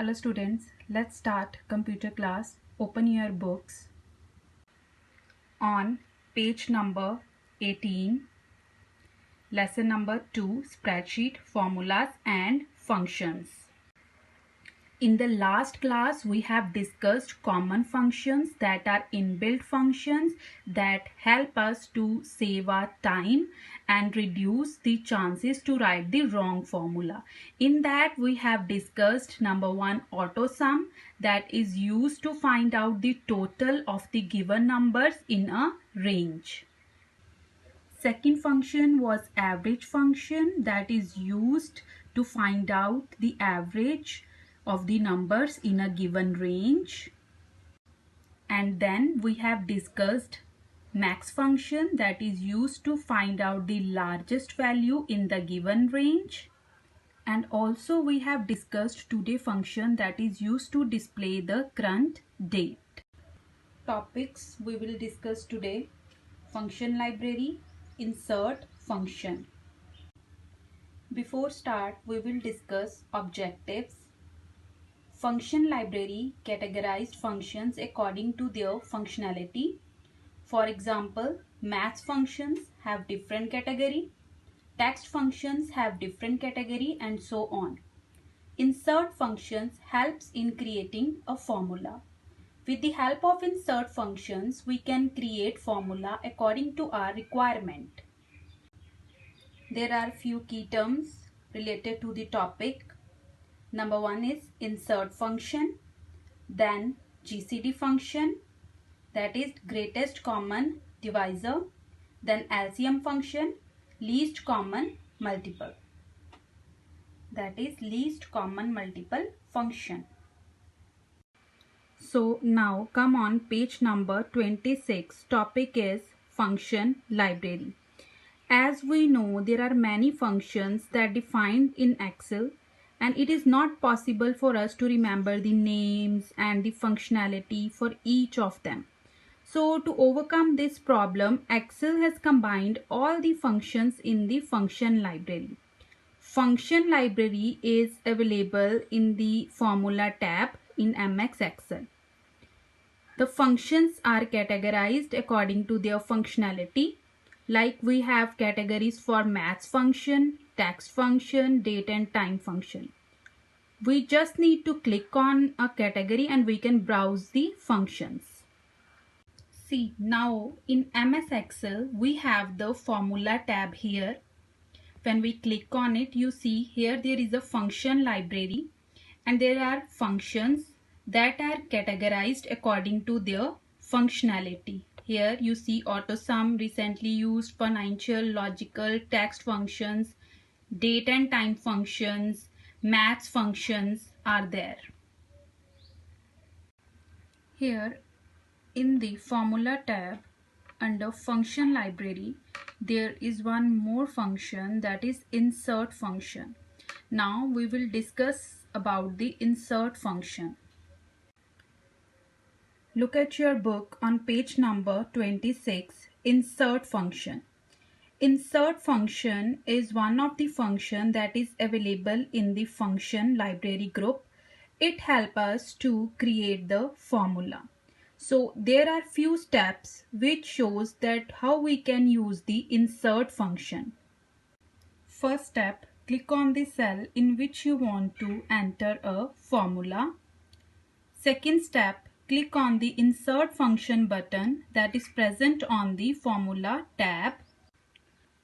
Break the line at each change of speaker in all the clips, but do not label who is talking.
Hello students, let's start computer class. Open your books. On page number 18, lesson number 2, spreadsheet, formulas and functions. In the last class, we have discussed common functions that are inbuilt functions that help us to save our time and reduce the chances to write the wrong formula. In that, we have discussed number 1, auto sum, that is used to find out the total of the given numbers in a range. Second function was average function, that is used to find out the average of the numbers in a given range. And then we have discussed max function, that is used to find out the largest value in the given range. And also we have discussed today function, that is used to display the current date. Topics we will discuss today: function library, insert function. Before start, we will discuss objectives. Function library categorized functions according to their functionality. For example, math functions have different category, text functions have different category, and so on. Insert functions helps in creating a formula. With the help of insert functions, we can create formula according to our requirement. There are few key terms related to the topic. Number 1 is insert function, then GCD function, that is greatest common divisor, then LCM function, least common multiple, that is least common multiple function. So now come on page number 26, topic is function library. As we know, there are many functions that defined in Excel, and it is not possible for us to remember the names and the functionality for each of them. So to overcome this problem, Excel has combined all the functions in the function library. Function library is available in the formula tab in MX Excel. The functions are categorized according to their functionality. Like we have categories for maths function, text function, date and time function. We just need to click on a category and we can browse the functions. See, now in MS Excel, we have the formula tab here. When we click on it, you see here there is a function library and there are functions that are categorized according to their functionality. Here you see auto sum, recently used, financial, logical, text functions, date and time functions, maths functions are there. Here in the formula tab under function library, there is one more function, that is insert function. Now we will discuss about the insert function. Look at your book on page number 26, insert function. Insert function is one of the function that is available in the function library group. It helps us to create the formula. So there are few steps which shows that how we can use the insert function. First step, click on the cell in which you want to enter a formula. Second step, click on the insert function button that is present on the formula tab,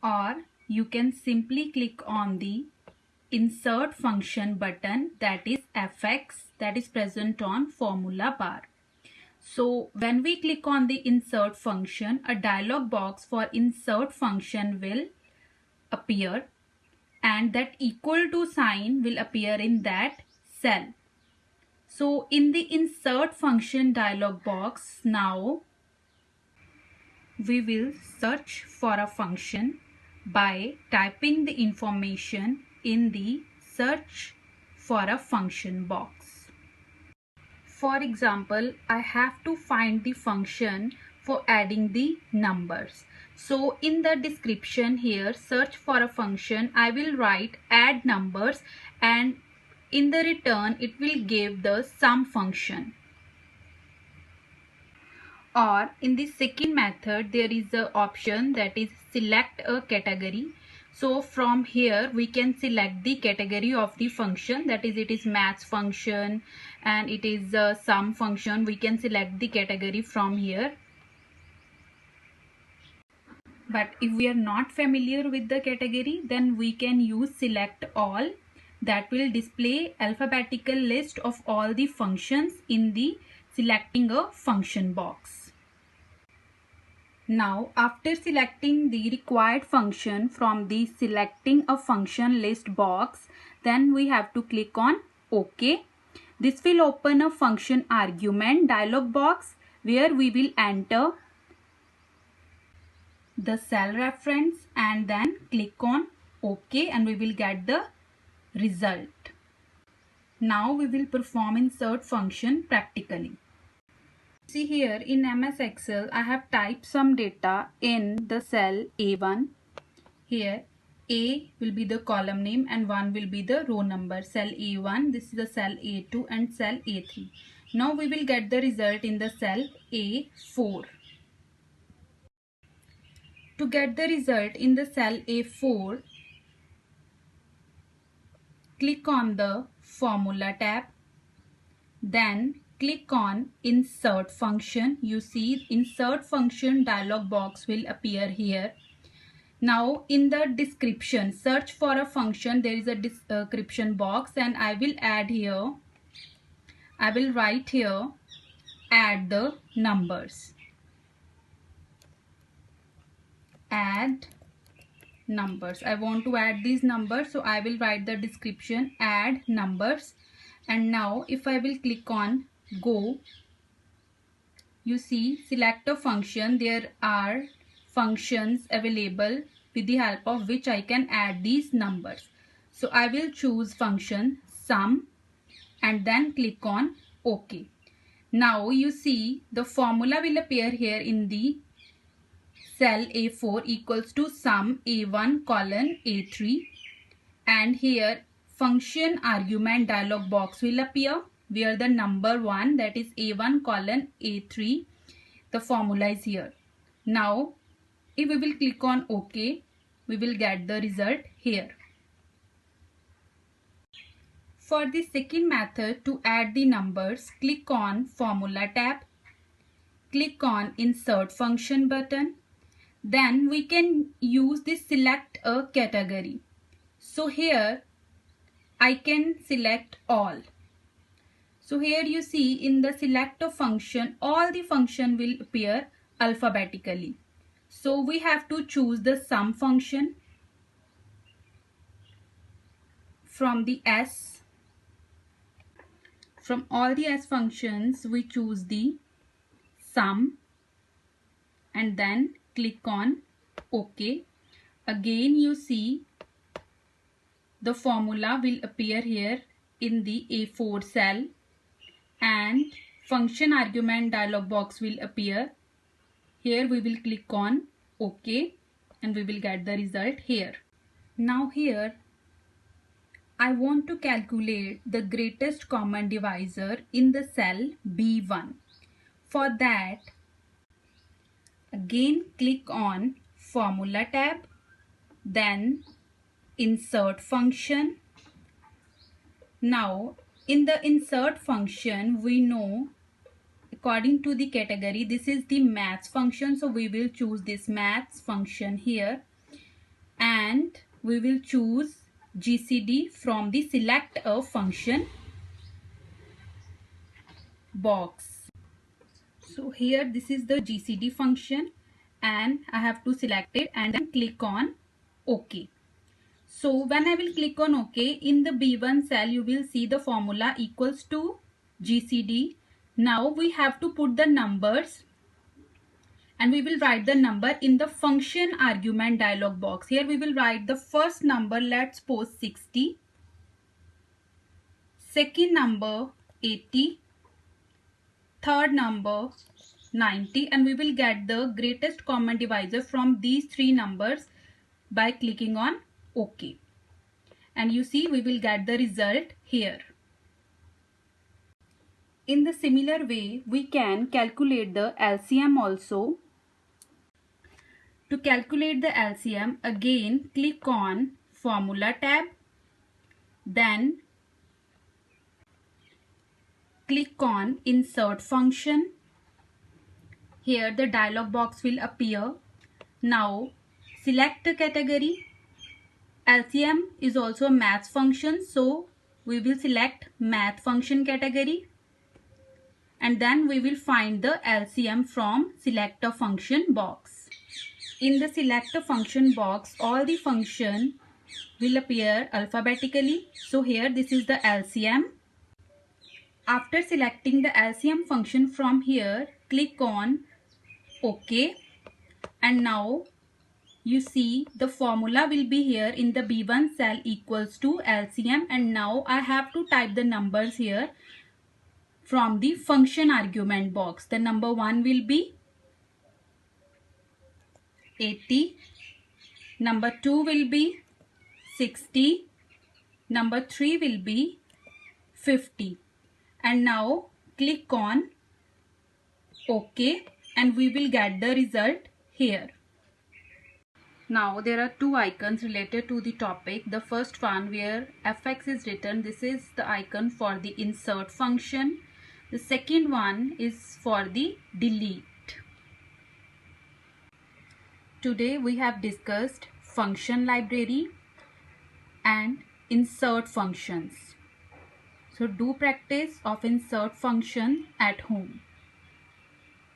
or you can simply click on the insert function button, that is FX, that is present on formula bar. So when we click on the insert function, a dialog box for insert function will appear and that equal to sign will appear in that cell. So in the insert function dialog box, now we will search for a function by typing the information in the search for a function box. For example, I have to find the function for adding the numbers. So in the description here, search for a function, I will write add numbers, and In the return, it will give the sum function. Or in the second method, there is an option that is select a category. So from here we can select the category of the function, that is it is maths function and it is a sum function. We can select the category from here. But if we are not familiar with the category, then we can use select all. That will display alphabetical list of all the functions in the selecting a function box. Now, after selecting the required function from the selecting a function list box, then we have to click on OK. This will open a function argument dialog box where we will enter the cell reference and then click on OK and we will get the result. Now we will perform insert function practically. See here in MS Excel, I have typed some data in the cell A1. Here A will be the column name and 1 will be the row number. Cell A1, this is the cell A2 and cell A3. Now we will get the result in the cell A4. To get the result in the cell A4, click on the Formula tab. Then click on Insert Function. You see Insert Function dialog box will appear here. Now in the description, search for a function, there is a description box and I will add here, I will write here, add the numbers. Add numbers. I want to add these numbers, so I will write the description, add numbers. And now if I will click on go, you see select a function. There are functions available with the help of which I can add these numbers. So I will choose function sum and then click on OK. Now you see the formula will appear here in the cell A4 equals to sum A1 colon A3, and here function argument dialog box will appear where the number 1, that is A1 colon A3, the formula is here. Now if we will click on OK, we will get the result here. For the second method, to add the numbers, click on Formula tab, click on Insert Function button. Then we can use the select a category. So here I can select all. So here you see in the select a function, all the function will appear alphabetically. So we have to choose the sum function from the S. From all the S functions, we choose the sum and then click on OK. Again you see the formula will appear here in the A4 cell and function argument dialog box will appear. Here we will click on OK and we will get the result here. Now here I want to calculate the greatest common divisor in the cell B1. For that, again click on Formula tab, then Insert Function. Now in the insert function, we know according to the category, this is the maths function, so we will choose this maths function here and we will choose GCD from the select a function box. So here this is the GCD function and I have to select it and then click on OK. So when I will click on OK, in the B1 cell you will see the formula equals to GCD. Now we have to put the numbers and we will write the number in the function argument dialog box. Here we will write the first number, let's suppose 60, second number 80, third number 90, and we will get the greatest common divisor from these three numbers by clicking on OK. and you see we will get the result here. In the similar way, we can calculate the LCM also. To calculate the LCM, again click on Formula tab, then click on Insert Function. Here the dialog box will appear. Now select the category. LCM is also a math function, so we will select math function category, and then we will find the LCM from select a function box. In the select a function box, all the function will appear alphabetically. So here this is the LCM. After selecting the LCM function from here, click on OK, and now you see the formula will be here in the B1 cell equals to LCM, and now I have to type the numbers here from the function argument box. The number 1 will be 80, number 2 will be 60, number 3 will be 50, and now click on OK, and we will get the result here. Now there are two icons related to the topic. The first one where fx is written, this is the icon for the insert function. The second one is for the delete. Today we have discussed function library and insert functions. So do practice of insert function at home.